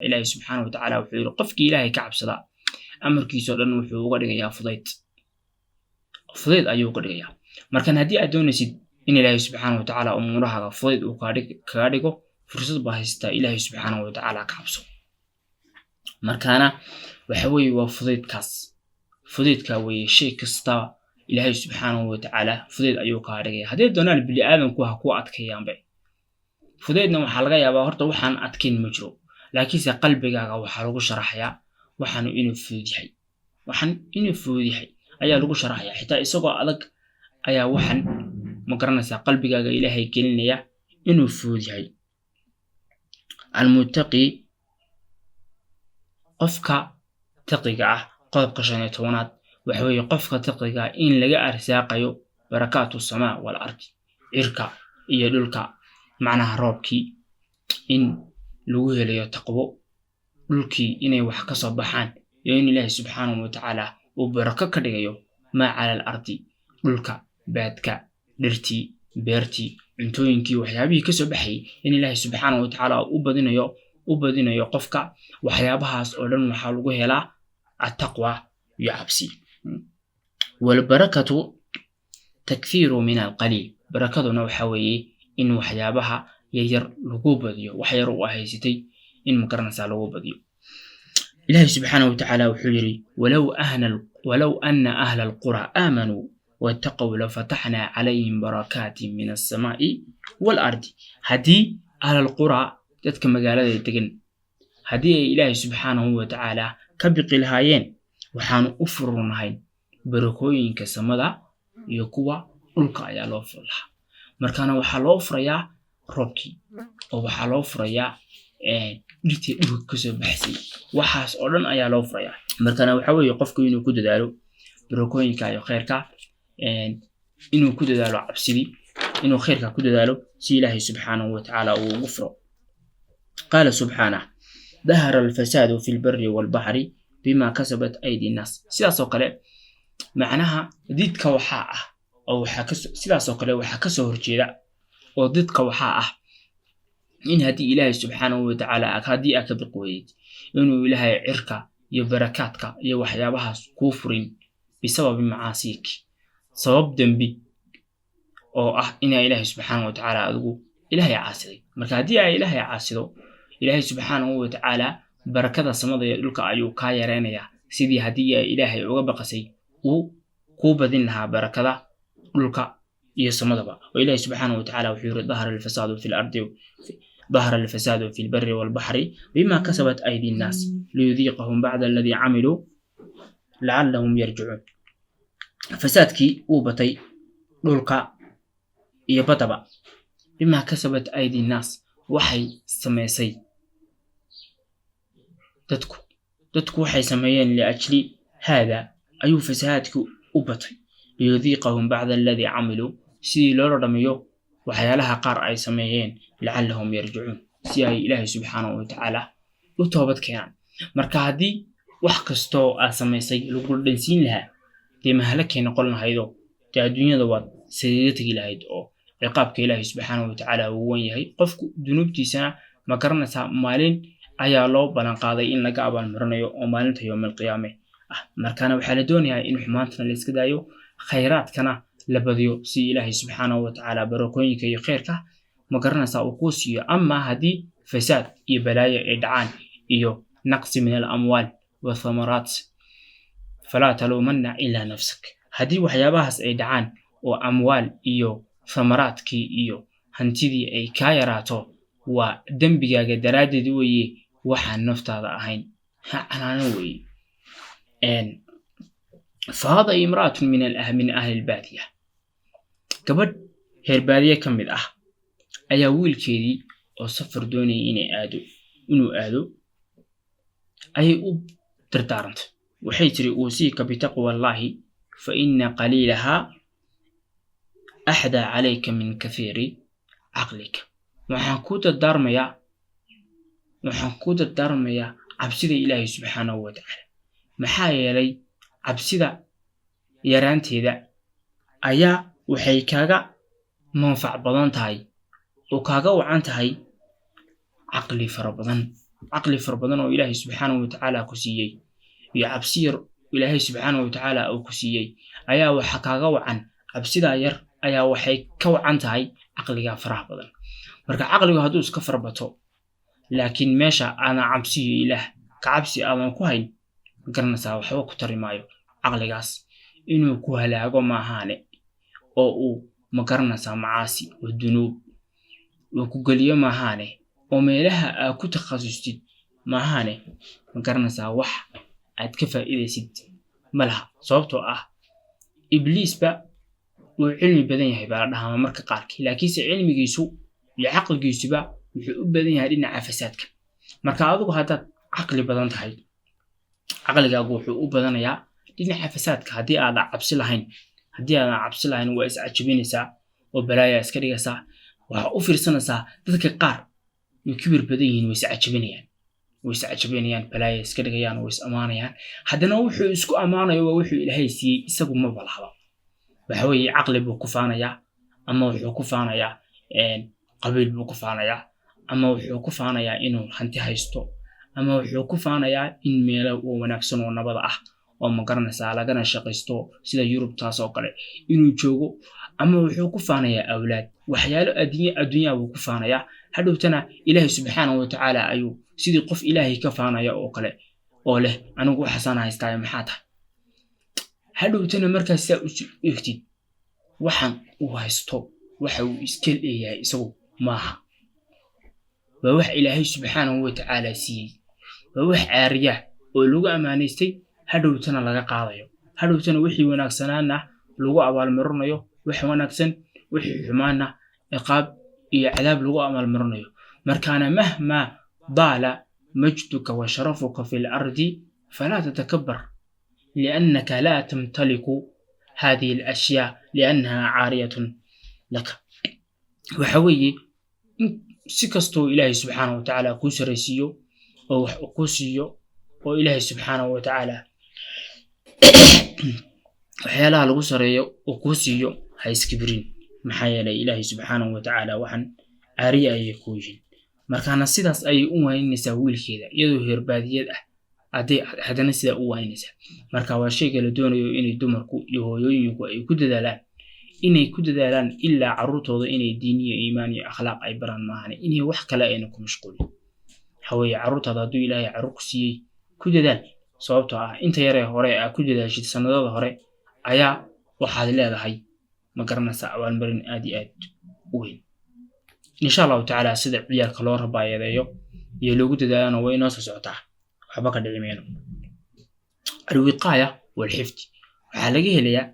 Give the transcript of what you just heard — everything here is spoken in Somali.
إلهي سبحانه وتعالى وحير قفك إلهي كعب صدا أمر كيسو لأنه وحيو قد يا فضيت أيو قد يا مركان هدي أدونسيد إن إلهي سبحانه وتعالى أمورها فضيت وكاريكو فرصة بهستا إلهي سبحانه وتعالى كعبسو مركانا وحوي وفضيت كاس فضيت كاوي شيء كستا إلهي سبحانه وتعالى فضيت أيو كاريكي هدي دونال بلي آدم كوها أتكيان بي فضيتنا وحلقة يابا هرتا وحان أتكين مجرو لكن سي قلبك وحلقو شرحيا وحانو إنو فوديحي وحان إنو فوديحي أيا لغو شرحيا حتى إساقو أدك أيا وحان مقرنسا قلبك إلهي كلنيا إنو فوديحي المتقي قفك تقيقة قفك شانيتونات وحوي قفك تقيقة إن لغا أرساقيو بركات السماء والأرض إركا إيا دولكا معناها روبكي إن لوه ليو تقبو دولكي إني وحكا صباحان يوين الله سبحانه وتعالى وبركة كدغيو ما على الأرض دولكا بادكا درتي بيرتي cuntoyinkii waxyaabihii ka soo baxay in Ilaahay subhanahu wa ta'ala u badinayo qofka waxyaabahaas oo dhan waxa lagu helaa at-taqwa iyo cabsi wal barakatu takfiru min al-qalil barakaduna waxa weeye in waxyaabaha yar lagu badiyo wax yar oo haysatay in makarnasa lagu badiyo Ilaahay subhanahu wa ta'ala wuxuu yiri walaw anna ahla al-qura amanu واتقوا لفتحنا عليهم بركات من السماء والأرض هدي على القرى تتك مقالة يتقن هدي إلهي سبحانه وتعالى كبق الهايين وحانو أفرون هاين بركوين كسمدا يكوى ألقى يا لوفر لها مركانا وحالو فريا روكي أو وحالو فريا نتي كسو بحسي وحاس أولاً أيا لو فريا مركانا وحاول يقفكو إنو كودو دارو بركوين كايو خيركا إنه كده دالو عبسدي إنه خيرك كده دالو سي الله سبحانه وتعالى وغفره قال سبحانه ظهر الفساد في البر والبحر بما كسبت أيدي الناس سياسة وقلع معناها ضد كوحاء أو سياسة وقلع وحكسه رجيلا وضد كوحاء إن هدي الله سبحانه وتعالى هدي أكبر قويد إنه إلهي عركة يبركاتك يوحيابها كفر بسبب معاصيك sabab dambi oo ina Ilaahay subhanahu wa ta'ala adigu Ilaahay caasiday marka hadii ay Ilaahay caasido Ilaahay subhanahu wa ta'ala barakada samada iyo dhulka ayuu ka yareynaya sidii hadii ay Ilaahay uga baqasay uu ku badin lahaa barakada dhulka iyo samadaba oo Ilaahay subhanahu wa ta'ala wuxuu yiri dhahara al-fasadu fil ardi ظهر الفساد في البر والبحر بما كسبت أيدي الناس ليذيقهم بعد الذي عملوا لعلهم يرجعون فسادكي وبطي دولكا iyo badaba bima kasabat aydi nas waxay sameysay dadku waxay sameeyeen li ajli hada ayu fasaadku u batay liyudiqahum ba'da alladhi amilu si loo dhamiyo waxyaalaha qaar ay sameeyeen la'allahum yarji'un si ay Ilaahay subhanahu wa ta'ala u toobad keenan marka hadii wax kasto aad sameysay lagu dhansiin lahaa ديما هلكي نقولنا هيدو تا الدنيا دوات سيدتك لهيد أو عقابك إلهي سبحانه وتعالى وين يهي قفك دنوبتي سنة ما كرنا مالين أيا الله بلان قاضي إن لقى أبا المرنيو ومالين يوم القيامة مركانا وحالة دونيها إن حمانتنا لسكدايو خيرات كنا لبذيو سي إلهي سبحانه وتعالى بروكوينك يخيرك ما كرنا وقوسي أما هدي فساد يبلايا إدعان إيو نقص من الأموال والثمرات فلا تلومن إلا نفسك هدي وحيابهاس أي دعان وأموال إيو ثمراتكي إيو هنتيدي أي كايراتو ودنبيغا درادي دوي وحان نفتا هين أنا نوي فهذا امرأة من أهل البادية قبل هالبادية كمل أيا ويل كيدي أو سفر دوني إنو آدو أي أب ترتارنت وحيتري أوصيك بتقوى الله فإن قليلها أحدى عليك من كثير عقلك وحنكود الدارمية عبسيدة إلهي سبحانه وتعالى محايا لي عبسيدة يرانتي ذا أيا وحيكاغا منفع بضان تهي وكاغا وعان تهي عقلي فربضان caqli far badan oo ilaahay subxaanahu watacaala ku siiyey iyo cabsi yar ilaahay subxaanahu watacaala uu ku siiyey ayaa waxa kaaga wacan cabsidaa yar ayaa waxay ka wacan tahay caqliga faraha badan. marka caqligu hadduu iska farbato laakiin meesha aan cabsiyo ilaah ka cabsi aadan ku hayn garanaysaa waxba ku tari maayo caqligaas inuu ku halaago maahaane oo uu ma garanaysaa macaasi oo dunuub uu ku geliyo maahaane oo meelaha aad ku takhasustid maahaane ma garanaysaa wax aad ka faa'iidaysid malaha. sababtoo ah ibliisba uu cilmi badan yahay baa la dhahaa marka qaarkii laakiinse cilmigiisu iyo caqligiisuba wuxuu u badan yahay dhinaca fasaadka. marka adigu haddaad caqli badan tahay caqligaagu wuxuu u badanayaa dhinaca fasaadka. haddii aadan cabsi lahayn waa iscajabinaysaa oo balaaya iska dhigaysaa. waxaa u fiirsanaysaa dadka qaar way kibir badan yihiin way iscajabinayaan balaaya iska dhigayaan way is amaanayaan. haddana wuxuu isku amaanayo waa wuxuu ilaahay siiyey isagu ma balahaba. waxa weeye caqli buu ku faanayaa ama wuxuu ku faanayaa qabiil buu ku faanayaa ama wuxuu ku faanayaa inuu hanti haysto ama wuxuu ku faanayaa in meelo wanaagsan oo nabada ah oo ma garanaysaa lagana shaqaysto sida Yurub taas oo kale inuu joogo ama wuxuu ku faanayaa awlaad waxyaalo adduunyaha buu ku faanayaa. hadhowtana ilaahay subxaanahu watacaala ayuu sidii qof ilaahay ka faanaya oo kale oo leh anigu xasana haystaa maxaa tahay. hadhowtana markaas saa u eegtid waxaan uu haysto waxa uu iska leeyahay isagu maaha waa wax ilaahay subxaanahu watacaala siiyey waa wax caariya oo lagu amaanaystay hadhowtana laga qaadayo. hadhowtana wixii wanaagsanaana lagu abaalmarinayo wax wanaagsan wixii xumaana ciqaab iyo cadaab lagu abaalmarinayo. markaana mahma daala majduka wa sharafuka fil ardi fala tatakabbar لأنك لا تمتلك هذه الأشياء لأنها عارية لك. وحوي سكستو إلهي سبحانه وتعالى كوسريسيو أو كوسيو وإلهي سبحانه وتعالى وحيالها الغسرية وكوسيو هايسكبرين محايا إلهي سبحانه وتعالى وحن عارية يكوجين. مركانا سيداس أي أموين نساويل كذا يدو هربادية haddana sida u waynaysa. marka waa shayga la doonayo inay dumarku iyo hooyooyinku ay ku dadaalaan ilaa carruurtooda inay diin iyo iimaan iyo akhlaaq ay baraan maahan inay wax kale ayna ku mashquulin. haweeney carruurtaada hadduu ilaahay carruur ku siiyey ku dadaal sababtoo ah inta yar ee hore aad ku dadaashid sanadada hore ayaa waxaad leedahay ma garanaysaa abaalmarin aad iyo aad u weyn insha allahu tacaala. sida ciyaalka loo rabaayadeeyo iyo loogu dadaalana way inoo soo socotaa waxba ka dhici mayno. الوقاية والحفظ waxaa laga helayaa